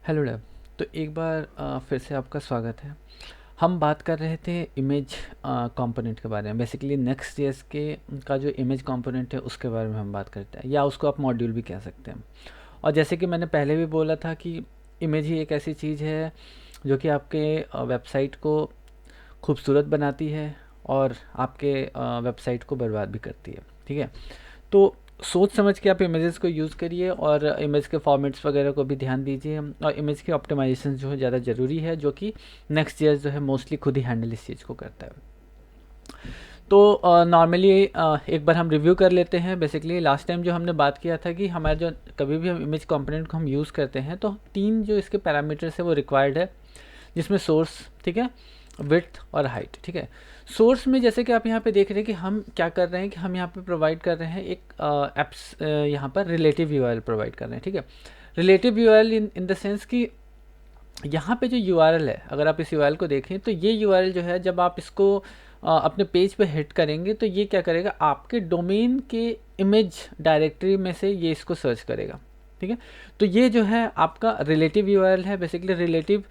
Hello Dave. तो एक बार फिर से आपका स्वागत है। हम बात कर रहे थे इमेज कंपोनेंट के बारे में। बेसिकली नेक्स्ट जेएस के का जो इमेज कंपोनेंट है उसके बारे में हम बात करते हैं, या उसको आप मॉड्यूल भी कह सकते हैं। और जैसे कि मैंने पहले भी बोला था कि इमेज ही एक ऐसी चीज़ है जो कि आपके वेबसाइट को खूबसूरत बनाती है और आपके वेबसाइट को बर्बाद भी करती है। ठीक है, तो सोच समझ के आप इमेजेस को यूज़ करिए और इमेज के फॉर्मेट्स वगैरह को भी ध्यान दीजिए। और इमेज की ऑप्टिमाइजेशन जो है ज़्यादा ज़रूरी है, जो कि नेक्स्ट ईयर जो है मोस्टली खुद ही हैंडल इस चीज़ को करता है। तो नॉर्मली एक बार हम रिव्यू कर लेते हैं। बेसिकली लास्ट टाइम जो हमने बात किया था कि हमारा जो कभी भी हम इमेज कंपोनेंट को हम यूज़ करते हैं तो तीन जो इसके पैरामीटर्स है वो रिक्वायर्ड है, जिसमें सोर्स, ठीक है, विड्थ और हाइट। ठीक है, सोर्स में जैसे कि आप यहाँ पे देख रहे हैं कि हम क्या कर रहे हैं कि हम यहाँ पे प्रोवाइड कर रहे हैं एक एप्स, यहाँ पर रिलेटिव यूआरएल प्रोवाइड कर रहे हैं। ठीक है, relative URL in the sense कि यहाँ पे जो यूआरएल है, अगर आप इस यूआरएल को देखें तो ये यूआरएल जो है जब आप इसको अपने पेज पे हिट करेंगे तो ये क्या करेगा, आपके डोमेन के इमेज डायरेक्टरी में से ये इसको सर्च करेगा। ठीक है, तो ये जो है आपका रिलेटिव यूआरएल है। बेसिकली रिलेटिव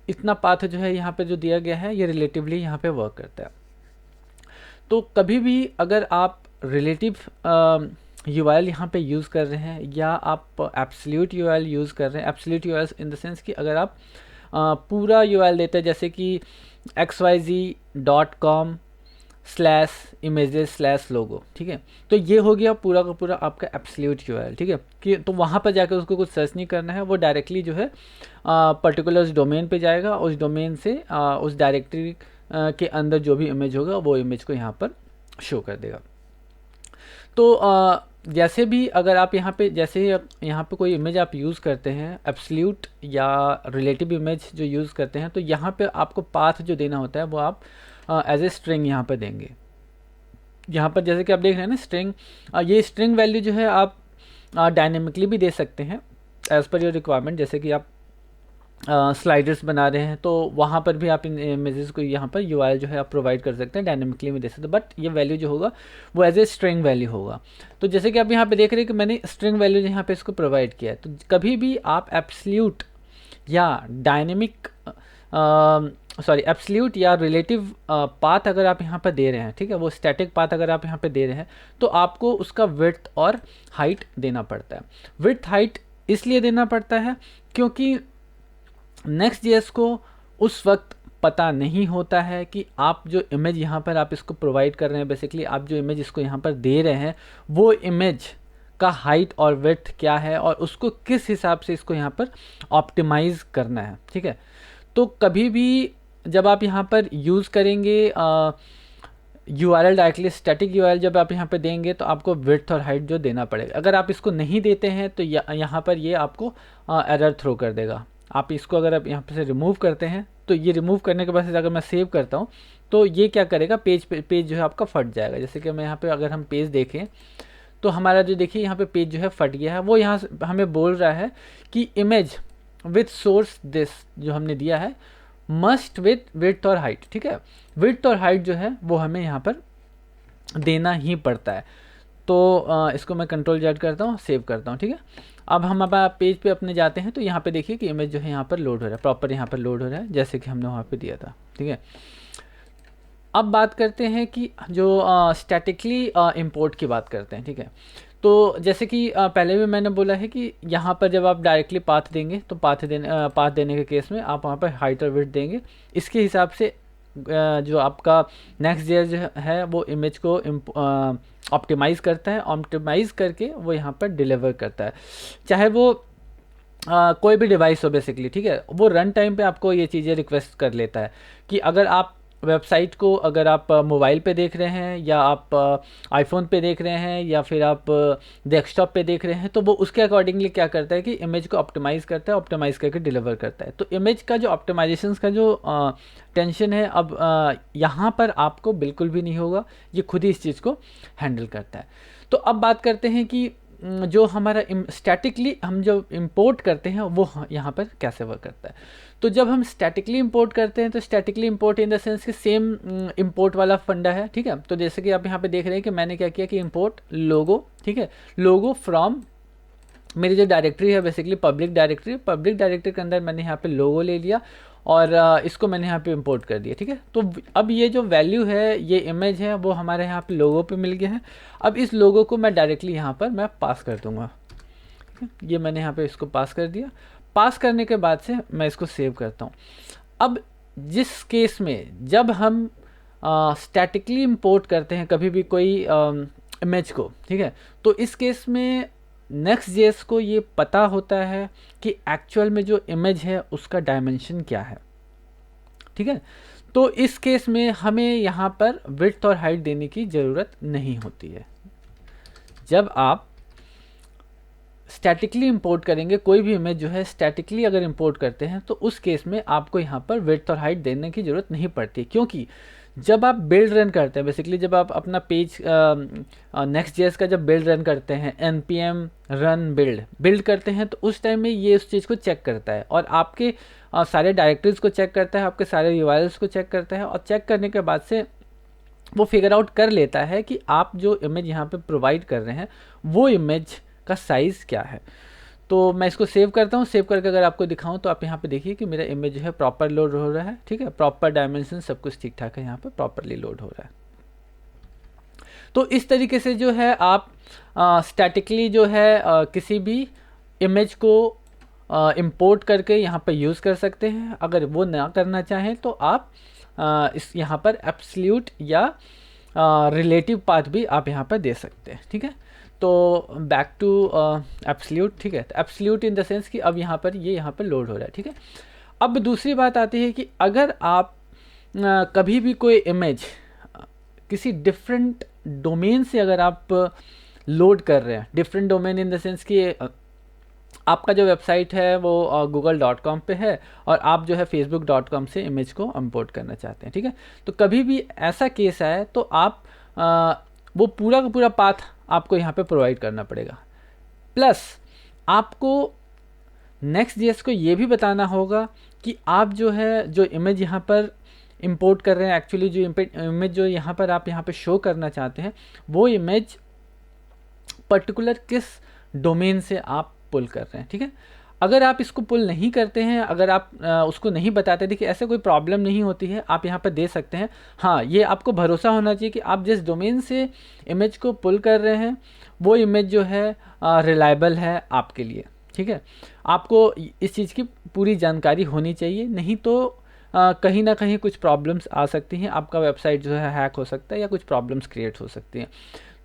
इतना पाथ जो है यहाँ पे जो दिया गया है ये रिलेटिवली यहाँ पे वर्क करता है। तो कभी भी अगर आप रिलेटिव यूआरएल यहाँ पे यूज़ कर रहे हैं या आप एब्सोल्यूट यूआरएल यूज़ कर रहे हैं, absolute URL in the sense कि अगर आप पूरा यूआरएल देते हैं, जैसे कि xyz.com स्लैश इमेजेस स्लैश लोगो, ठीक है, तो ये हो गया पूरा का पूरा आपका एब्सोल्यूट यूआरएल। ठीक है, कि तो वहाँ पर जाकर उसको कुछ सर्च नहीं करना है, वो डायरेक्टली जो है पर्टिकुलर उस डोमेन पे जाएगा, उस डोमेन से उस डायरेक्टरी के अंदर जो भी इमेज होगा वो इमेज को यहाँ पर शो कर देगा। तो जैसे भी अगर आप यहाँ पे जैसे यहाँ पे कोई इमेज आप यूज़ करते हैं, एब्सोल्यूट या रिलेटिव इमेज जो यूज़ करते हैं, तो यहाँ पे आपको पाथ जो देना होता है वो आप एज ए स्ट्रिंग यहाँ पे देंगे। यहाँ पर जैसे कि आप देख रहे हैं ना स्ट्रिंग, ये स्ट्रिंग वैल्यू जो है आप डायनेमिकली भी दे सकते हैं एज़ पर योर रिक्वायरमेंट। जैसे कि आप स्लाइडर्स बना रहे हैं तो वहाँ पर भी आप इन इमेजेस को यहाँ पर यूआरएल जो है आप प्रोवाइड कर सकते हैं, डायनेमिकली भी दे सकते हैं, बट ये वैल्यू जो होगा वो एज ए स्ट्रिंग वैल्यू होगा। तो जैसे कि आप यहाँ पे देख रहे हैं कि मैंने स्ट्रिंग वैल्यू यहाँ पे इसको प्रोवाइड किया है। तो कभी भी आप एब्सोल्यूट या डायनेमिक सॉरी एब्सोल्यूट या रिलेटिव पाथ अगर आप यहाँ पर दे रहे हैं, ठीक है, वो स्टैटिक पाथ अगर आप यहाँ पे दे रहे हैं तो आपको उसका विड्थ और हाइट देना पड़ता है। विड्थ हाइट इसलिए देना पड़ता है क्योंकि नेक्स्ट जेएस को उस वक्त पता नहीं होता है कि आप जो इमेज यहाँ पर आप इसको प्रोवाइड कर रहे हैं, बेसिकली आप जो इमेज इसको यहाँ पर दे रहे हैं वो इमेज का हाइट और विड्थ क्या है और उसको किस हिसाब से इसको यहाँ पर ऑप्टिमाइज़ करना है। ठीक है, तो कभी भी जब आप यहाँ पर यूज़ करेंगे यूआरएल डायरेक्टली स्टैटिक यूआरएल जब आप यहाँ पे देंगे तो आपको विड्थ और हाइट जो देना पड़ेगा। अगर आप इसको नहीं देते हैं तो यहाँ पर ये आपको एरर थ्रो कर देगा। आप इसको अगर आप यहाँ पे से रिमूव करते हैं तो ये रिमूव करने के बाद से अगर मैं सेव करता हूँ तो ये क्या करेगा, पेज जो है आपका फट जाएगा। जैसे कि मैं यहाँ पे अगर हम पेज देखें तो हमारा जो देखिए यहाँ पे पेज जो है फट गया है। वो यहाँ हमें बोल रहा है कि इमेज विथ सोर्स दिस जो हमने दिया है मस्ट विथ विड्थ और हाइट। ठीक है, विड्थ और हाइट जो है वो हमें यहाँ पर देना ही पड़ता है। तो इसको मैं कंट्रोल जेड करता हूँ, सेव करता हूँ। ठीक है, अब हम अब पेज पे अपने जाते हैं तो यहाँ पे देखिए कि इमेज जो है यहाँ पर लोड हो रहा है, प्रॉपर यहाँ पर लोड हो रहा है जैसे कि हमने वहाँ पे दिया था। ठीक है, अब बात करते हैं कि जो स्टैटिकली इंपोर्ट की बात करते हैं। ठीक है, तो जैसे कि पहले भी मैंने बोला है कि यहाँ पर जब आप डायरेक्टली पाथ देंगे तो पाथ देने के केस में आप वहाँ पर हाइट और विड्थ देंगे। इसके हिसाब से जो आपका नेक्स्ट जेयर जो है वो इमेज को ऑप्टिमाइज़ करता है, ऑप्टिमाइज़ करके वो यहाँ पर डिलीवर करता है, चाहे वो कोई भी डिवाइस हो बेसिकली। ठीक है, वो रन टाइम पे आपको ये चीज़ें रिक्वेस्ट कर लेता है कि अगर आप वेबसाइट को अगर आप मोबाइल पे देख रहे हैं या आप आईफोन पे देख रहे हैं या फिर आप डेस्कटॉप पे देख रहे हैं तो वो उसके अकॉर्डिंगली क्या करता है कि इमेज को ऑप्टिमाइज़ करता है, ऑप्टिमाइज़ करके डिलीवर करता है। तो इमेज का जो ऑप्टिमाइजेशन का जो टेंशन है अब यहाँ पर आपको बिल्कुल भी नहीं होगा, ये खुद ही इस चीज़ को हैंडल करता है। तो अब बात करते हैं कि जो हमारा स्टैटिकली हम जो इंपोर्ट करते हैं वो यहाँ पर कैसे वर्क करता है। तो जब हम स्टैटिकली इंपोर्ट करते हैं तो statically import in the sense कि सेम इंपोर्ट वाला फंडा है। ठीक है, तो जैसे कि आप यहाँ पे देख रहे हैं कि मैंने क्या किया कि इंपोर्ट लोगो, ठीक है, लोगो फ्रॉम मेरी जो डायरेक्टरी है बेसिकली पब्लिक डायरेक्टरी के अंदर मैंने यहाँ पे लोगो ले लिया और इसको मैंने यहाँ पे इंपोर्ट कर दिया, ठीक है। तो अब ये जो वैल्यू है, ये इमेज है, वो हमारे यहाँ पे लोगो पे मिल गया है। अब इस लोगो को मैं डायरेक्टली यहाँ पर मैं पास कर दूँगा, ठीक है। ये मैंने यहाँ पे इसको पास कर दिया। पास करने के बाद से मैं इसको सेव करता हूँ। अब जिस केस में जब हम स्टैटिकली इंपोर्ट करते हैं कभी भी कोई इमेज को, ठीक है, तो इस केस में Next.js को ये पता होता है कि एक्चुअल में जो इमेज है उसका डायमेंशन क्या है, ठीक है। तो इस केस में हमें यहाँ पर विड्थ और हाइट देने की ज़रूरत नहीं होती है। जब आप स्टैटिकली इंपोर्ट करेंगे कोई भी इमेज जो है, स्टैटिकली अगर इंपोर्ट करते हैं तो उस केस में आपको यहाँ पर विड्थ और हाइट देने की ज़रूरत नहीं पड़ती, क्योंकि जब आप बिल्ड रन करते हैं, बेसिकली जब आप अपना पेज Next.js का जब बिल्ड रन करते हैं, npm रन बिल्ड करते हैं, तो उस टाइम में ये उस चीज़ को चेक करता है और आपके सारे डायरेक्टरीज को चेक करता है, आपके सारे URLs को चेक करता है, और चेक करने के बाद से वो फिगर आउट कर लेता है कि आप जो इमेज यहाँ पे प्रोवाइड कर रहे हैं वो इमेज का साइज़ क्या है। तो मैं इसको सेव करता हूँ। सेव करके अगर आपको दिखाऊँ तो आप यहाँ पे देखिए कि मेरा इमेज जो है प्रॉपर लोड हो रहा है, ठीक है। प्रॉपर डायमेंशन सब कुछ ठीक ठाक है, यहाँ पे प्रॉपरली लोड हो रहा है। तो इस तरीके से जो है आप स्टैटिकली जो है किसी भी इमेज को इंपोर्ट करके यहाँ पर यूज़ कर सकते हैं। अगर वो ना करना चाहें तो आप इस यहाँ पर एब्सोल्यूट या रिलेटिव पाथ भी आप यहाँ पर दे सकते हैं, ठीक है। तो बैक टू एब्सोल्यूट, ठीक है। तो एब्सोल्यूट इन द सेंस कि अब यहाँ पर ये यहाँ पर लोड हो रहा है, ठीक है। अब दूसरी बात आती है कि अगर आप कभी भी कोई इमेज किसी डिफरेंट डोमेन से अगर आप लोड कर रहे हैं, different domain in the sense कि आपका जो वेबसाइट है वो google.com पे है और आप जो है facebook.com से इमेज को इंपोर्ट करना चाहते हैं, ठीक है। तो कभी भी ऐसा केस आए तो आप वो पूरा का पूरा पाथ आपको यहाँ पे प्रोवाइड करना पड़ेगा। प्लस आपको Next.js को ये भी बताना होगा कि आप जो है जो इमेज यहाँ पर इंपोर्ट कर रहे हैं, एक्चुअली जो इमेज जो यहाँ पर आप यहाँ पे शो करना चाहते हैं वो इमेज पर्टिकुलर किस डोमेन से आप पुल कर रहे हैं, ठीक है। अगर आप इसको पुल नहीं करते हैं, अगर आप उसको नहीं बताते, देखिए ऐसे कोई प्रॉब्लम नहीं होती है, आप यहाँ पर दे सकते हैं। हाँ, ये आपको भरोसा होना चाहिए कि आप जिस डोमेन से इमेज को पुल कर रहे हैं वो इमेज जो है रिलायबल है आपके लिए, ठीक है। आपको इस चीज़ की पूरी जानकारी होनी चाहिए, नहीं तो कहीं ना कहीं कुछ प्रॉब्लम्स आ सकती हैं, आपका वेबसाइट जो है हैक हो सकता है या कुछ प्रॉब्लम्स क्रिएट हो सकती हैं।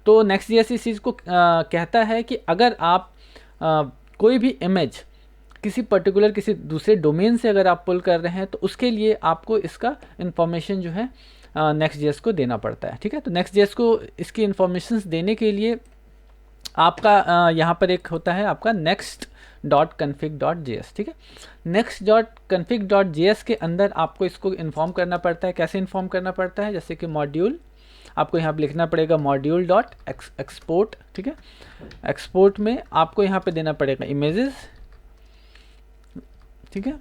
तो Next.js इस चीज़ को कहता है कि अगर आप कोई भी इमेज किसी पर्टिकुलर किसी दूसरे डोमेन से अगर आप पुल कर रहे हैं तो उसके लिए आपको इसका इन्फॉर्मेशन जो है Next.js को देना पड़ता है, ठीक है। तो Next.js को इसकी इन्फॉर्मेशंस देने के लिए आपका यहाँ पर एक होता है आपका next.config.js, ठीक है। next.config.js के अंदर आपको इसको इन्फॉर्म करना पड़ता है। कैसे इन्फॉर्म करना पड़ता है, जैसे कि मॉड्यूल, आपको यहाँ पे लिखना पड़ेगा मॉड्यूल डॉट एक्सपोर्ट, ठीक है। एक्सपोर्ट में आपको यहाँ पे देना पड़ेगा इमेजेस, ठीक है।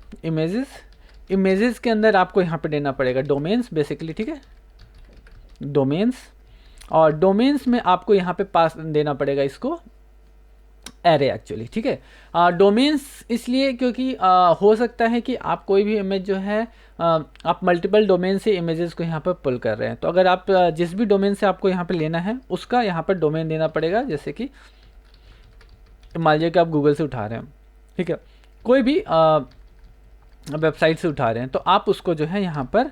इमेजेस के अंदर आपको यहाँ पे देना पड़ेगा डोमेन्स बेसिकली, ठीक है, डोमेन्स। और डोमेन्स में आपको यहाँ पे पास देना पड़ेगा इसको एरे एक्चुअली, ठीक है। डोमेन्स इसलिए क्योंकि हो सकता है कि आप कोई भी इमेज जो है आप मल्टीपल डोमेन से इमेजेस को यहाँ पर पुल कर रहे हैं, तो अगर आप जिस भी डोमेन से आपको यहाँ पे लेना है उसका यहाँ पर डोमेन देना पड़ेगा। जैसे कि मान लीजिए कि आप गूगल से उठा रहे हैं, ठीक है, कोई भी वेबसाइट से उठा रहे हैं, तो आप उसको जो है यहाँ पर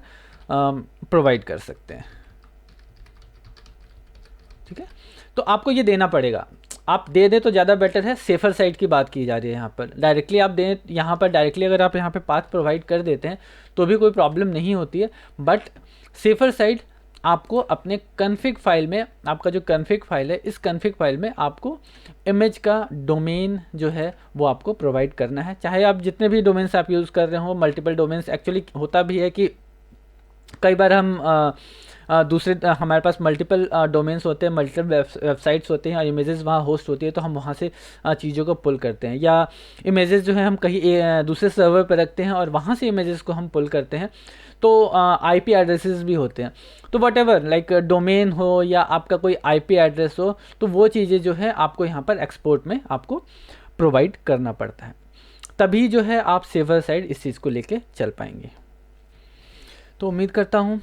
प्रोवाइड कर सकते हैं, ठीक है। तो आपको ये देना पड़ेगा, आप दे दें तो ज़्यादा बेटर है। सेफ़र साइड की बात की जा रही है यहाँ पर, डायरेक्टली आप दें, यहाँ पर डायरेक्टली अगर आप यहाँ पे पाथ प्रोवाइड कर देते हैं तो भी कोई प्रॉब्लम नहीं होती है, बट सेफ़र साइड आपको अपने कन्फिग फाइल में, आपका जो कन्फिग फाइल है इस कन्फिग फाइल में आपको इमेज का डोमेन जो है वो आपको प्रोवाइड करना है। चाहे आप जितने भी डोमेन्स आप यूज़ कर रहे हो, मल्टीपल डोमेन्स, एक्चुअली होता भी है कि कई बार हम दूसरे हमारे पास मल्टीपल डोमेन्स होते हैं, मल्टीपल वेबसाइट्स होते हैं और इमेजेस वहाँ होस्ट होती है, तो हम वहाँ से चीज़ों को पुल करते हैं, या इमेजेस जो है हम कहीं दूसरे सर्वर पर रखते हैं और वहाँ से इमेजेस को हम पुल करते हैं। तो आईपी एड्रेसेस भी होते हैं, तो व्हाटएवर लाइक डोमेन हो या आपका कोई आईपी एड्रेस हो, तो वो चीज़ें जो है आपको यहाँ पर एक्सपोर्ट में आपको प्रोवाइड करना पड़ता है, तभी जो है आप सेवर साइड इस चीज़ को लेके चल पाएंगे। तो उम्मीद करता हूँ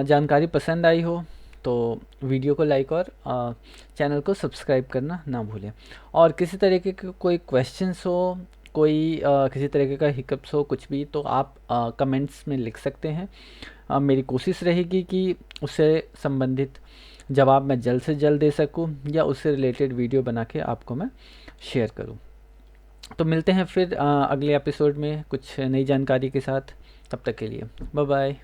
जानकारी पसंद आई हो, तो वीडियो को लाइक और चैनल को सब्सक्राइब करना ना भूलें। और किसी तरीके के कोई क्वेश्चंस हो, कोई किसी तरीके का हिकअप्स हो, कुछ भी, तो आप कमेंट्स में लिख सकते हैं। मेरी कोशिश रहेगी कि उससे संबंधित जवाब मैं जल्द से जल्द दे सकूं, या उससे रिलेटेड वीडियो बना के आपको मैं शेयर करूं। तो मिलते हैं फिर अगले एपिसोड में कुछ नई जानकारी के साथ। तब तक के लिए बाय बाय।